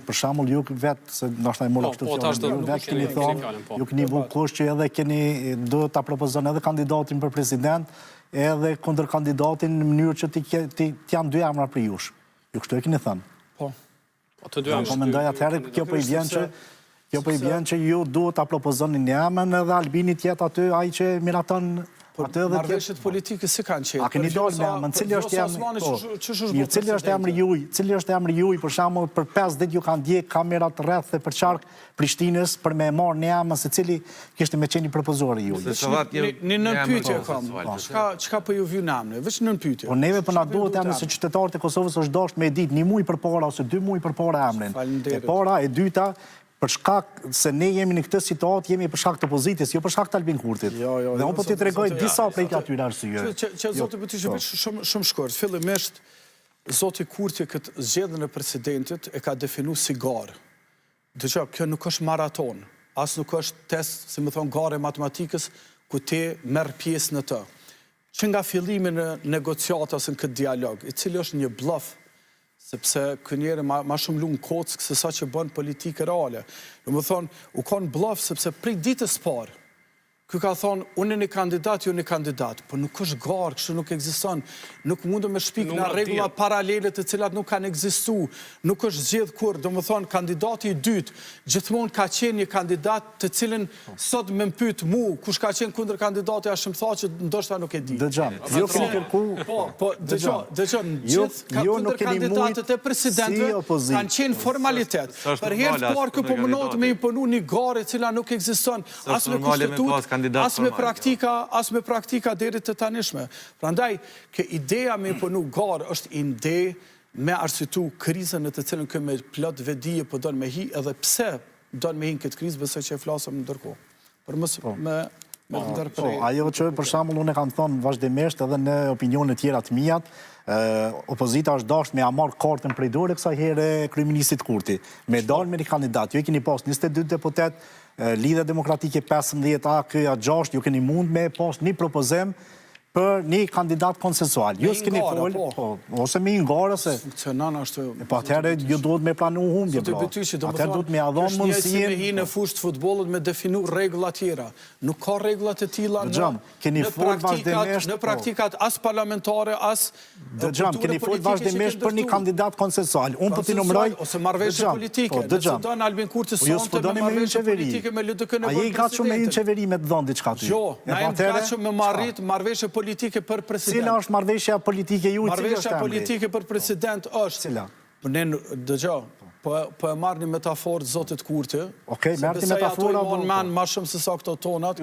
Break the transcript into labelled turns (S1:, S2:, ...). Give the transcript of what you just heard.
S1: Për shembull, ju vetë, se ndoshta e mora kështu fjalën, ju vetë keni thonë, ju keni vu kush që edhe keni do ta propozon edhe kandidatin për president, edhe kundër kandidatin në mënyrë që të janë dy emra për jush. Ju kështu e keni thënë.
S2: Po. Të dy emra.
S1: Po mendoj atëherë kjo po i vjen që ju duhet ta propozoni një emër edhe Albini tjetë aty ai që miraton.
S2: Marrëveshjet politike si kanë qenë.
S1: A keni dalë me emrin, cili është emri juaj? Cili është emri juaj, për shembull, për 5 ditë ju kanë djeg kamerat rreth dhe për qark Prishtinës për me marrë një emër se cili kishte me qenë profesori juaj.
S2: Një nën pyetje kam. Çka po ju vjen emri? Veç nën pyetje.
S1: Po neve po na duhet emri se qytetarët e Kosovës është dashur me ditë një muaj përpara ose 2 muaj përpara emrin. E para, e dyta, për shkak se ne jemi në këtë situatë, jemi për shkak të opozitës, jo për shkak të Albin Kurtit. Dhe unë po t'i tregoj disa prej atyre arsye.
S2: Që zoti Butishi shumë shkurt. Fillimisht zoti Kurti këtë zgjedhjen e presidentit e ka definu si garë. Dëgjoj, kjo nuk është maraton, as nuk është test, si më thon, gare matematikës ku ti merr pjesë në të. Që nga fillimi në negociatas në këtë dialog, i cili është një bluff, sepse kënjere ma shumë lunë kock se sa që bënë politike reale. Në më thonë, u konë bluff sepse prej ditës parë, kë ka thonë, unë një kandidat, ju një kandidat, por nuk është garë, kështë nuk egziston, nuk mundu me shpik nga regula paralele të cilat nuk kanë egzistu, nuk është zgjedh kur, do më thonë, kandidati i dytë, gjithmonë ka qenë një kandidat të cilin sot me mpyt mu, kush ka qenë kundër kandidati, a shmë tha që ndoshta nuk e di.
S1: Dëgjam, jo keni kërku...
S2: Po, dëgjam, gjithë kundër kandidatët e presidentëve kanë qenë formalitet. Për herë parë kë po mënohet me imponu një garë e cila nuk egziston, as me kushtetut, as me praktika deri të tanishme. Prandaj, kë ideja me imponu garë është ide me arsitu krizën në të cilën kë me plot vedije po donë me hi, edhe pse donë me hi në këtë krizë, besoj që e flasëm në ndërkohë. Për mësë me ndërprej.
S1: Ajo që për shembull unë kam thonë vazhdimisht edhe në opinione tjera të mijat, opozita është dashur me marrë kartën prej dorë kësaj here kryeministit Kurti. Me dalë me një kandidat, ju e keni pas 22 deputet, Lidhja Demokratike 15A, këja 6, ju keni mund me pas një propozim për një kandidat konsensual. Ju s'keni folë, ose me një garë, se...
S2: Funksionan ashtu...
S1: Po atëherë ju duhet me planu humbje, bro. Atëherë duhet me adhon mundësien...
S2: Është njësi me hi në fushë të futbollit me definu regula tjera. Nuk ka regula të tila në praktikat as parlamentare, as...
S1: Dëgjam, keni folë vazhdimisht për një kandidat konsensual. Unë po t'i numëroj...
S2: Ose marrëveshje politike. Nëse donë Albin Kurti sonte me marrëveshje politike me LDK në
S1: bërë presidentit. A je i gatshëm me një qeveri me të dhënë diçka ty?
S2: Jo, na e gatshëm me marrëveshje politike për president.
S1: Cila është marrëveshja politike ju?
S2: Marrëveshja politike për president është...
S1: Cila?
S2: Dëgjoj, po e marrë një metaforë zotit Kurti.
S1: Okej, merë një metaforë...
S2: Ma shumë se sa këto tonat.